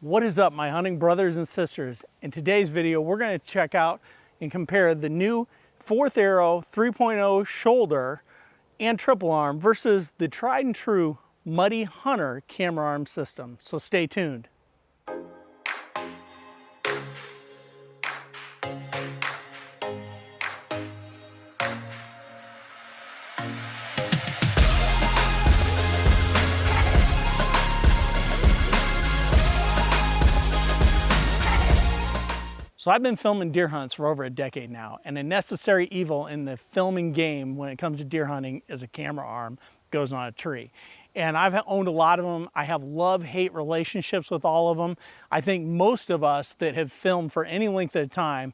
What is up, my hunting brothers and sisters? In today's video, we're going to check out and compare the new 4th Arrow 3.0 shoulder and triple arm versus the tried and true Muddy Hunter camera arm system. So stay tuned. So I've been filming deer hunts for over a decade now, and a necessary evil in the filming game when it comes to deer hunting is a camera arm that goes on a tree. And I've owned a lot of them. I have love-hate relationships with all of them. I think most of us that have filmed for any length of time,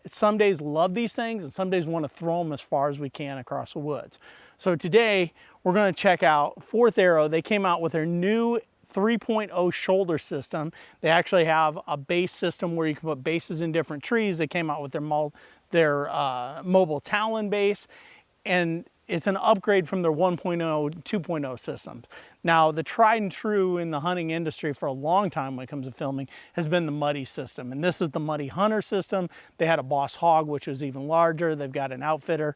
some days love these things and some days want to throw them as far as we can across the woods. So today we're going to check out 4th Arrow. They came out with their new 3.0 shoulder system. They actually have a base system where you can put bases in different trees. They came out with their mobile talon base, and it's an upgrade from their 1.0, 2.0 systems. Now, the tried and true in the hunting industry for a long time when it comes to filming has been the Muddy system, and this is the Muddy Hunter system. They had a Boss Hog, which is even larger. They've got an Outfitter,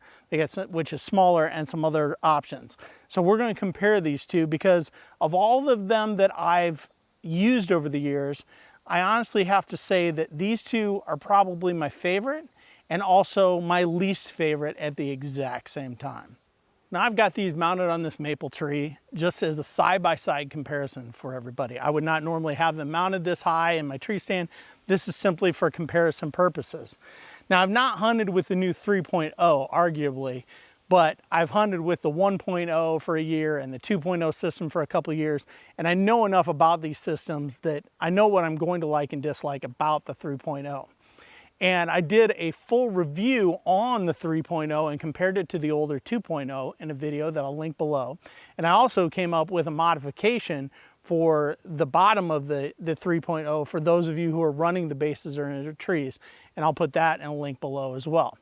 which is smaller, and some other options. So we're going to compare these two because of all of them that I've used over the years, I honestly have to say that these two are probably my favorite and also my least favorite at the exact same time. Now I've got these mounted on this maple tree just as a side-by-side comparison for everybody. I would not normally have them mounted this high in my tree stand. This is simply for comparison purposes. Now I've not hunted with the new 3.0, arguably, but I've hunted with the 1.0 for a year and the 2.0 system for a couple of years, and I know enough about these systems that I know what I'm going to like and dislike about the 3.0. And I did a full review on the 3.0 and compared it to the older 2.0 in a video that I'll link below. And I also came up with a modification for the bottom of the 3.0 for those of you who are running the bases or in the trees. And I'll put that in a link below as well.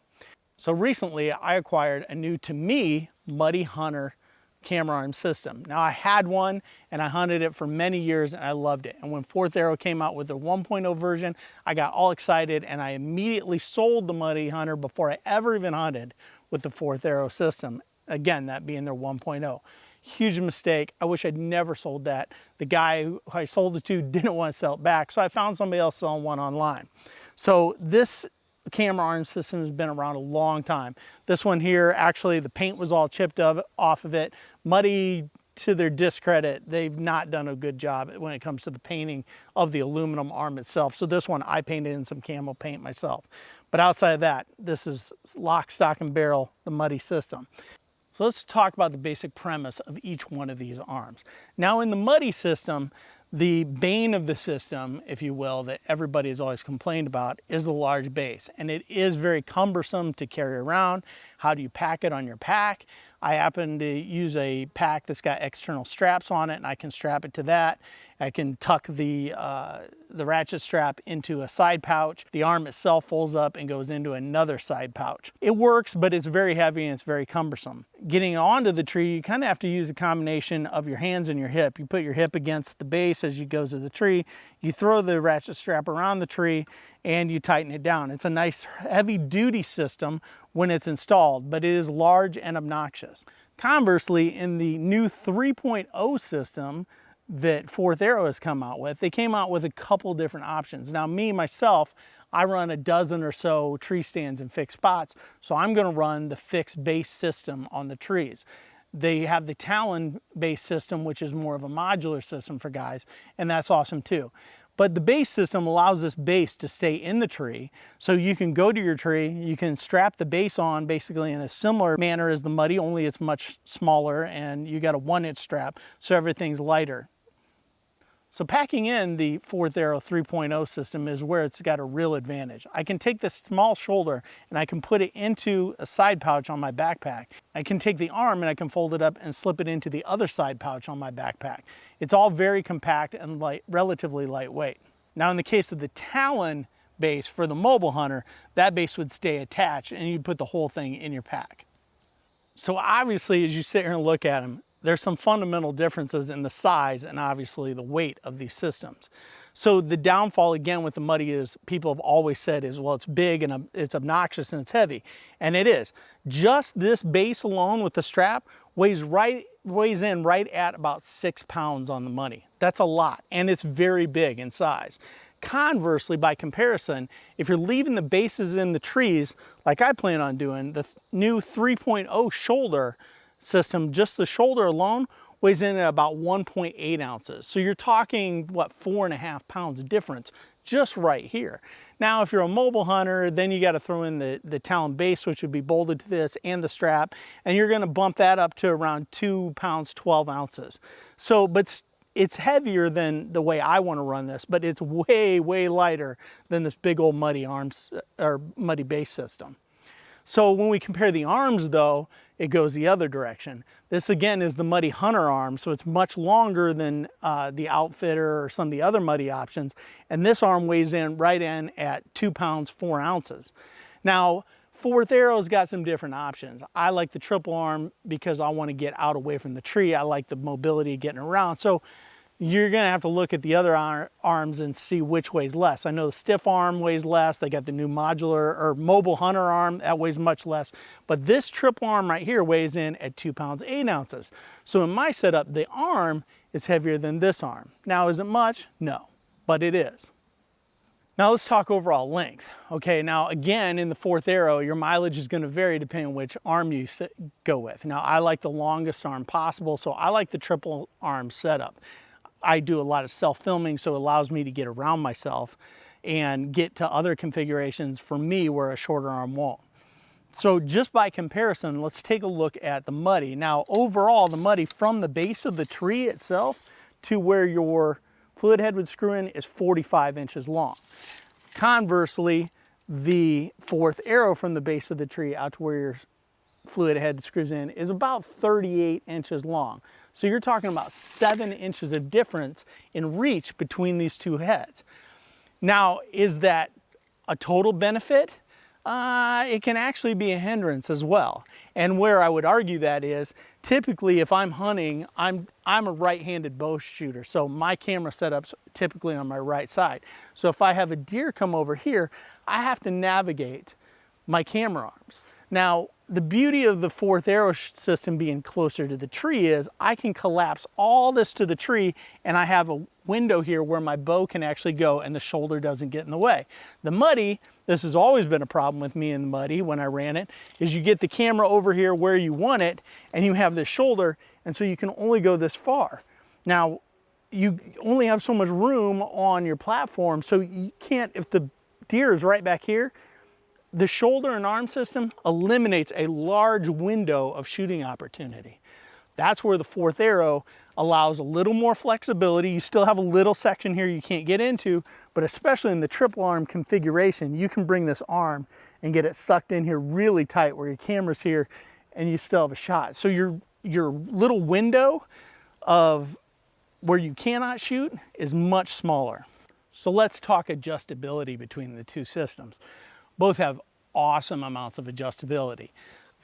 So recently I acquired a new, to me, Muddy Hunter camera arm system. Now I had one and I hunted it for many years and I loved it. And when 4th Arrow came out with the 1.0 version, I got all excited and I immediately sold the Muddy Hunter before I ever even hunted with the 4th Arrow system. Again, that being their 1.0. Huge mistake. I wish I'd never sold that. The guy who I sold it to didn't want to sell it back, so I found somebody else selling one online. So this camera arm system has been around a long time. This one here, actually the paint was all chipped off of it. Muddy, to their discredit, they've not done a good job when it comes to the painting of the aluminum arm itself. So this one I painted in some camo paint myself. But outside of that, this is lock, stock, and barrel, the Muddy system. So let's talk about the basic premise of each one of these arms. Now in the Muddy system, the bane of the system, if you will, that everybody has always complained about is the large base. And it is very cumbersome to carry around. How do you pack it on your pack? I happen to use a pack that's got external straps on it, and I can strap it to that. I can tuck the ratchet strap into a side pouch. The arm itself folds up and goes into another side pouch. It works, but it's very heavy and it's very cumbersome. Getting onto the tree, you kind of have to use a combination of your hands and your hip. You put your hip against the base as you go to the tree. You throw the ratchet strap around the tree and you tighten it down. It's a nice heavy-duty system when it's installed, but it is large and obnoxious. Conversely, in the new 3.0 system that 4th Arrow has come out with, they came out with a couple different options. Now myself, I run a dozen or so tree stands in fixed spots, so I'm gonna run the fixed base system on the trees. They have the Talon base system, which is more of a modular system for guys, and that's awesome too. But the base system allows this base to stay in the tree, so you can go to your tree, you can strap the base on basically in a similar manner as the Muddy, only it's much smaller, and you got a 1-inch strap, so everything's lighter. So packing in the 4th Arrow 3.0 system is where it's got a real advantage. I can take this small shoulder and I can put it into a side pouch on my backpack. I can take the arm and I can fold it up and slip it into the other side pouch on my backpack. It's all very compact and relatively lightweight. Now in the case of the Talon base for the mobile hunter, that base would stay attached and you'd put the whole thing in your pack. So obviously as you sit here and look at them, there's some fundamental differences in the size and obviously the weight of these systems. So the downfall again with the Muddy is people have always said is, well, it's big and it's obnoxious and it's heavy. And it is. Just this base alone with the strap weighs in right at about 6 pounds on the Muddy. That's a lot, and it's very big in size. Conversely, by comparison, if you're leaving the bases in the trees, like I plan on doing, the new 3.0 shoulder system, just the shoulder alone, weighs in at about 1.8 ounces. So you're talking, what, 4.5 pounds difference just right here. Now, if you're a mobile hunter, then you got to throw in the talon base, which would be bolted to this, and the strap, and you're going to bump that up to around 2 pounds, 12 ounces. So, but it's heavier than the way I want to run this, but it's way, way lighter than this big old Muddy arms or Muddy base system. So when we compare the arms though, it goes the other direction. This again is the Muddy Hunter arm, so it's much longer than the Outfitter or some of the other Muddy options. And this arm weighs in right in at 2 pounds, 4 ounces. Now, Fourth Arrow's got some different options. I like the triple arm because I want to get out away from the tree. I like the mobility of getting around. So you're gonna have to look at the other arms and see which weighs less. I know the stiff arm weighs less. They got the new modular or mobile hunter arm that weighs much less. But this triple arm right here weighs in at 2 pounds, 8 ounces. So in my setup, the arm is heavier than this arm. Now, is it much? No, but it is. Now let's talk overall length. Okay, now again, in the Fourth Arrow, your mileage is gonna vary depending on which arm you go with. Now, I like the longest arm possible, so I like the triple arm setup. I do a lot of self-filming, so it allows me to get around myself and get to other configurations for me where a shorter arm won't. So just by comparison, let's take a look at the Muddy. Now, overall, the Muddy from the base of the tree itself to where your fluid head would screw in is 45 inches long. Conversely, the Fourth Arrow from the base of the tree out to where your fluid head screws in is about 38 inches long. So you're talking about 7 inches of difference in reach between these two heads. Now, is that a total benefit? It can actually be a hindrance as well. And where I would argue that is, typically if I'm hunting, I'm a right-handed bow shooter, so my camera setup's typically on my right side. So if I have a deer come over here, I have to navigate my camera arms. Now, the beauty of the Fourth Arrow system being closer to the tree is I can collapse all this to the tree and I have a window here where my bow can actually go and the shoulder doesn't get in the way. The Muddy, this has always been a problem with me in the Muddy when I ran it, is you get the camera over here where you want it and you have this shoulder, and so you can only go this far. Now, you only have so much room on your platform, so you can't, if the deer is right back here, the shoulder and arm system eliminates a large window of shooting opportunity. That's where the Fourth Arrow allows a little more flexibility. You still have a little section here you can't get into, but especially in the triple arm configuration, you can bring this arm and get it sucked in here really tight where your camera's here and you still have a shot. So your little window of where you cannot shoot is much smaller. So let's talk adjustability between the two systems. Both have awesome amounts of adjustability.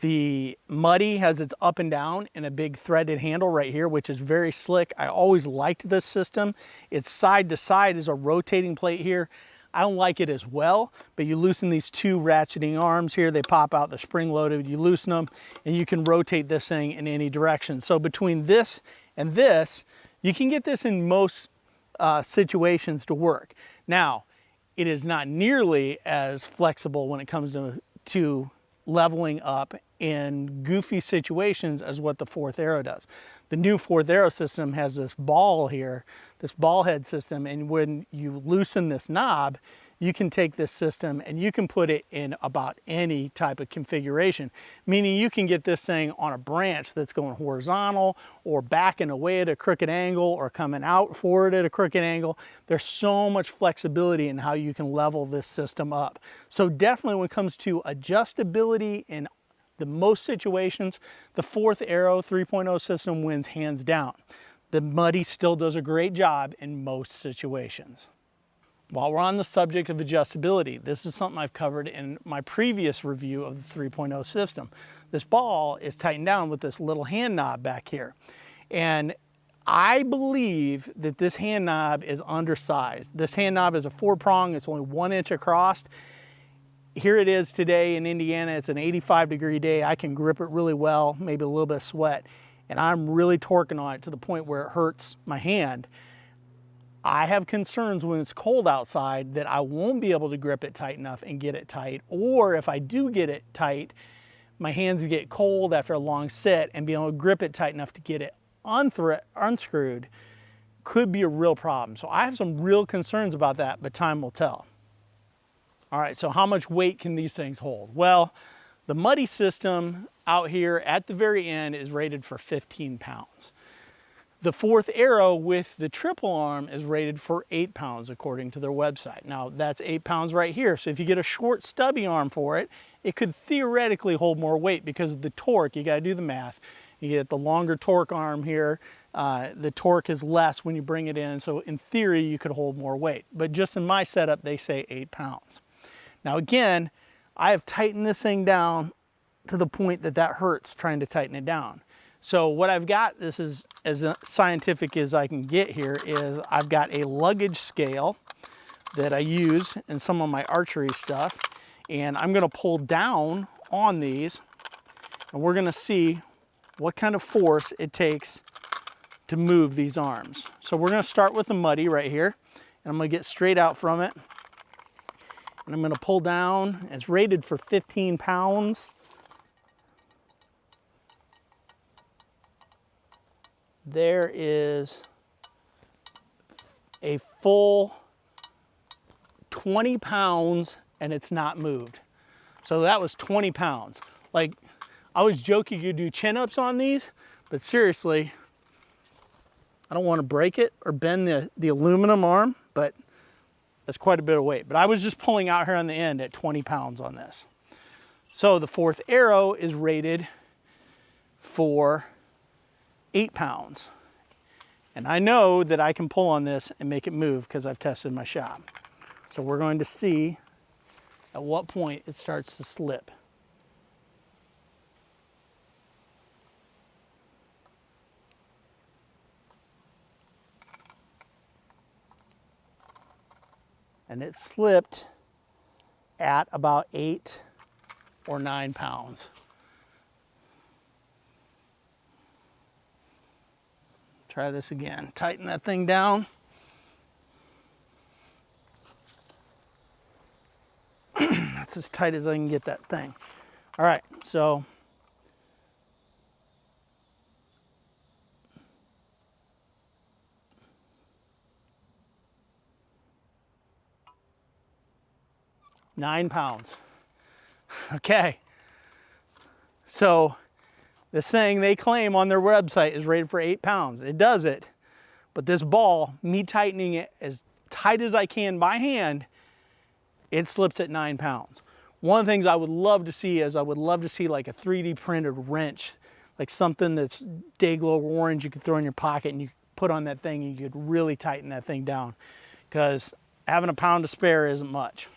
The Muddy has its up and down and a big threaded handle right here, which is very slick. I always liked this system. Its side to side is a rotating plate here. I don't like it as well, but you loosen these two ratcheting arms here, they pop out, they're spring loaded, you loosen them, and you can rotate this thing in any direction. So between this and this, you can get this in most situations to work. Now, it is not nearly as flexible when it comes to leveling up in goofy situations as what the Fourth Arrow does. The new Fourth Arrow system has this ball here, this ball head system, and when you loosen this knob, you can take this system and you can put it in about any type of configuration, meaning you can get this thing on a branch that's going horizontal or backing away at a crooked angle or coming out forward at a crooked angle. There's so much flexibility in how you can level this system up. So definitely when it comes to adjustability in the most situations, the Fourth Arrow 3.0 system wins hands down. The Muddy still does a great job in most situations. While we're on the subject of adjustability, this is something I've covered in my previous review of the 3.0 system. This ball is tightened down with this little hand knob back here. And I believe that this hand knob is undersized. This hand knob is a 4-prong, it's only 1 inch across. Here it is today in Indiana, it's an 85-degree day. I can grip it really well, maybe a little bit of sweat, and I'm really torquing on it to the point where it hurts my hand. I have concerns when it's cold outside that I won't be able to grip it tight enough and get it tight, or if I do get it tight, my hands get cold after a long sit, and being able to grip it tight enough to get it unscrewed could be a real problem. So I have some real concerns about that, but time will tell. All right, so how much weight can these things hold? Well, the Muddy system out here at the very end is rated for 15 pounds. The fourth arrow with the triple arm is rated for 8 pounds according to their website. Now that's 8 pounds right here. So if you get a short stubby arm for it, it could theoretically hold more weight because of the torque. You gotta do the math. You get the longer torque arm here. The torque is less when you bring it in. So in theory, you could hold more weight. But just in my setup, they say 8 pounds. Now again, I have tightened this thing down to the point that that hurts trying to tighten it down. So what I've got, this is as scientific as I can get here, is I've got a luggage scale that I use in some of my archery stuff. And I'm gonna pull down on these and we're gonna see what kind of force it takes to move these arms. So we're gonna start with the Muddy right here, and I'm gonna get straight out from it. And I'm gonna pull down. It's rated for 15 pounds. There is a full 20 pounds and it's not moved. So that was 20 pounds. Like, I was joking you do chin-ups on these, but seriously, I don't want to break it or bend the aluminum arm, but that's quite a bit of weight. But I was just pulling out here on the end at 20 pounds on this. So the fourth arrow is rated for 8 pounds. And I know that I can pull on this and make it move because I've tested my shop. So we're going to see at what point it starts to slip. And it slipped at about 8 or 9 pounds. Try this again. Tighten that thing down. That's as tight as I can get that thing. All right, so £9. Okay. So this thing they claim on their website is rated for 8 pounds. It does it, but this ball, me tightening it as tight as I can by hand, it slips at 9 pounds. One of the things I would love to see is I would love to see like a 3D printed wrench, like something that's day-glow orange you could throw in your pocket and you put on that thing and you could really tighten that thing down, because having a pound to spare isn't much.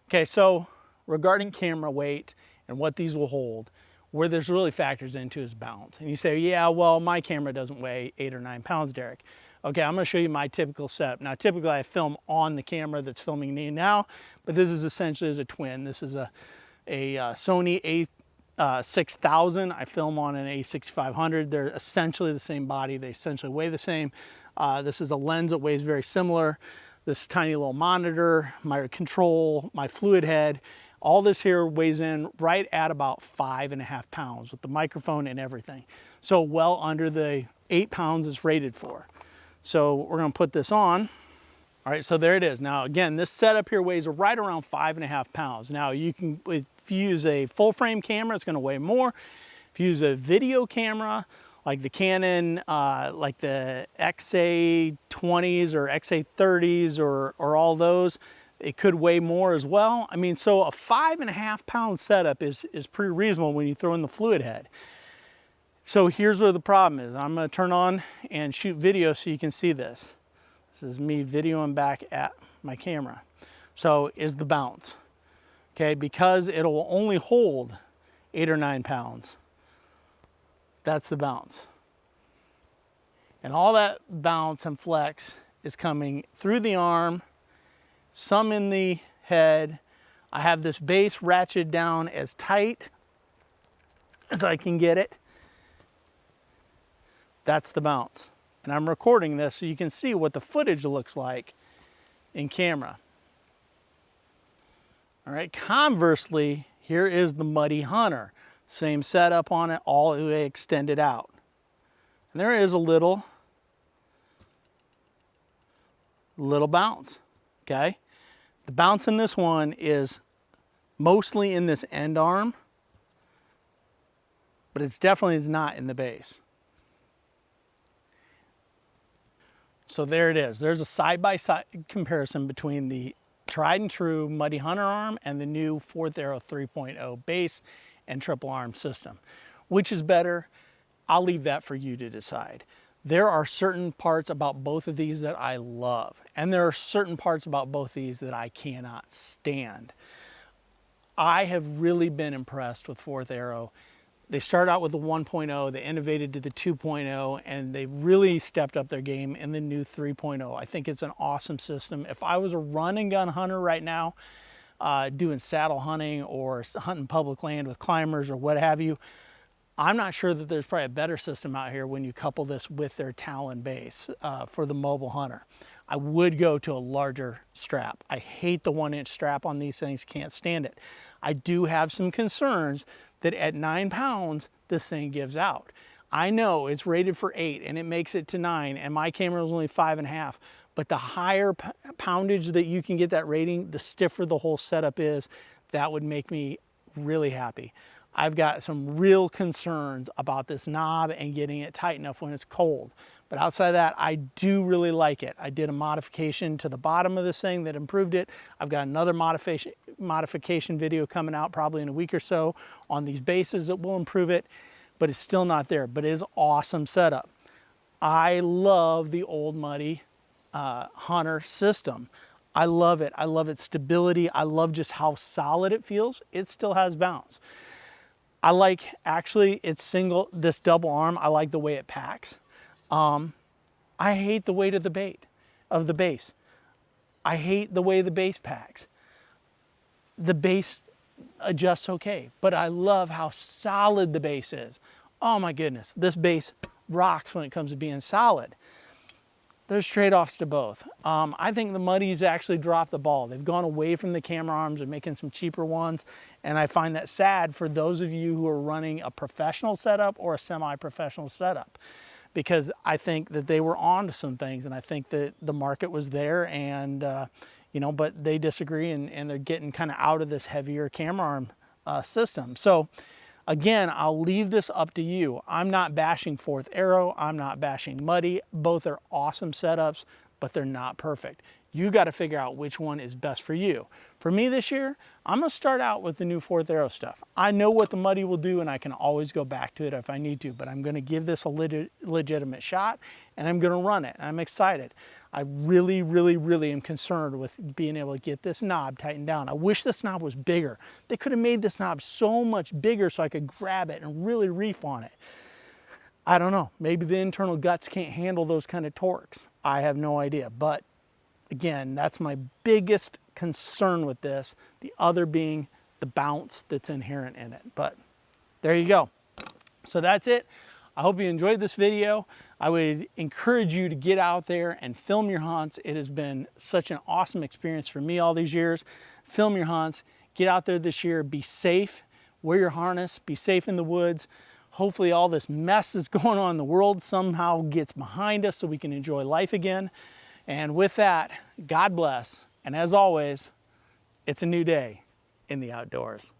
Okay, so regarding camera weight and what these will hold, where there's really factors into is balance. And you say, yeah, well, my camera doesn't weigh 8 or 9 pounds, Derek. Okay, I'm gonna show you my typical setup. Now, typically I film on the camera that's filming me now, but this is essentially as a twin. This is a Sony A6000. I film on an A6500. They're essentially the same body. They essentially weigh the same. This is a lens that weighs very similar. This tiny little monitor, my control, my fluid head, all this here weighs in right at about 5.5 pounds with the microphone and everything. So well under the 8 pounds it's rated for. So we're gonna put this on. All right, so there it is. Now again, this setup here weighs right around 5.5 pounds. Now you can, if you use a full frame camera, it's gonna weigh more. If you use a video camera, like the Canon, like the XA20s or XA30s or all those, it could weigh more as well. I mean, so a 5.5 pound setup is pretty reasonable when you throw in the fluid head. So here's where the problem is. I'm gonna turn on and shoot video so you can see this. This is me videoing back at my camera. So is the bounce, okay? Because it'll only hold 8 or 9 pounds. That's the bounce. And all that bounce and flex is coming through the arm, some in the head. I have this base ratcheted down as tight as I can get it. That's the bounce. And I'm recording this so you can see what the footage looks like in camera. All right, conversely, here is the Muddy Hunter. Same setup on it, all the way extended out. And there is a little bounce, okay? The bounce in this one is mostly in this end arm, but it's definitely not in the base. So there it is. There's a side-by-side comparison between the tried and true Muddy Hunter arm and the new 4th Arrow 3.0 base and triple arm system. Which is better? I'll leave that for you to decide. There are certain parts about both of these that I love, and there are certain parts about both of these that I cannot stand. I have really been impressed with 4th Arrow. They started out with the 1.0, they innovated to the 2.0, and they really stepped up their game in the new 3.0. I think it's an awesome system. If I was a run and gun hunter right now, doing saddle hunting or hunting public land with climbers or what have you, I'm not sure that there's probably a better system out here when you couple this with their Talon base for the mobile hunter. I would go to a larger strap. I hate the 1-inch strap on these things, can't stand it. I do have some concerns that at 9 pounds, this thing gives out. I know it's rated for 8 and it makes it to 9, and my camera is only 5.5, but the higher poundage that you can get that rating, the stiffer the whole setup is. That would make me really happy. I've got some real concerns about this knob and getting it tight enough when it's cold. But outside of that, I do really like it. I did a modification to the bottom of this thing that improved it. I've got another modification video coming out probably in a week or so on these bases that will improve it, but it's still not there. But it is awesome setup. I love the old Muddy Hunter system. I love it. I love its stability. I love just how solid it feels. It still has bounce. I like, actually, this double arm, I like the way it packs. I hate the weight of the base. I hate the way the base packs. The base adjusts okay, but I love how solid the base is. Oh my goodness, this base rocks when it comes to being solid. There's trade-offs to both. I think the Muddies actually dropped the ball. They've gone away from the camera arms and making some cheaper ones, and I find that sad for those of you who are running a professional setup or a semi-professional setup, because I think that they were on to some things, and I think that the market was there, and you know, but they disagree, and they're getting kind of out of this heavier camera arm system. So again, I'll leave this up to you. I'm not bashing 4th Arrow. I'm not bashing Muddy. Both are awesome setups, but they're not perfect. You got to figure out which one is best for you. For me this year, I'm going to start out with the new 4th Arrow stuff. I know what the Muddy will do, and I can always go back to it if I need to, but I'm going to give this a legitimate shot, and I'm going to run it, and I'm excited. I really, really, really am concerned with being able to get this knob tightened down. I wish this knob was bigger. They could have made this knob so much bigger so I could grab it and really reef on it. I don't know. Maybe the internal guts can't handle those kind of torques. I have no idea. But again, that's my biggest concern with this. The other being the bounce that's inherent in it. But there you go. So that's it. I hope you enjoyed this video. I would encourage you to get out there and film your hunts. It has been such an awesome experience for me all these years. Film your hunts. Get out there this year. Be safe. Wear your harness. Be safe in the woods. Hopefully all this mess that's going on in the world somehow gets behind us so we can enjoy life again. And with that, God bless. And as always, it's a new day in the outdoors.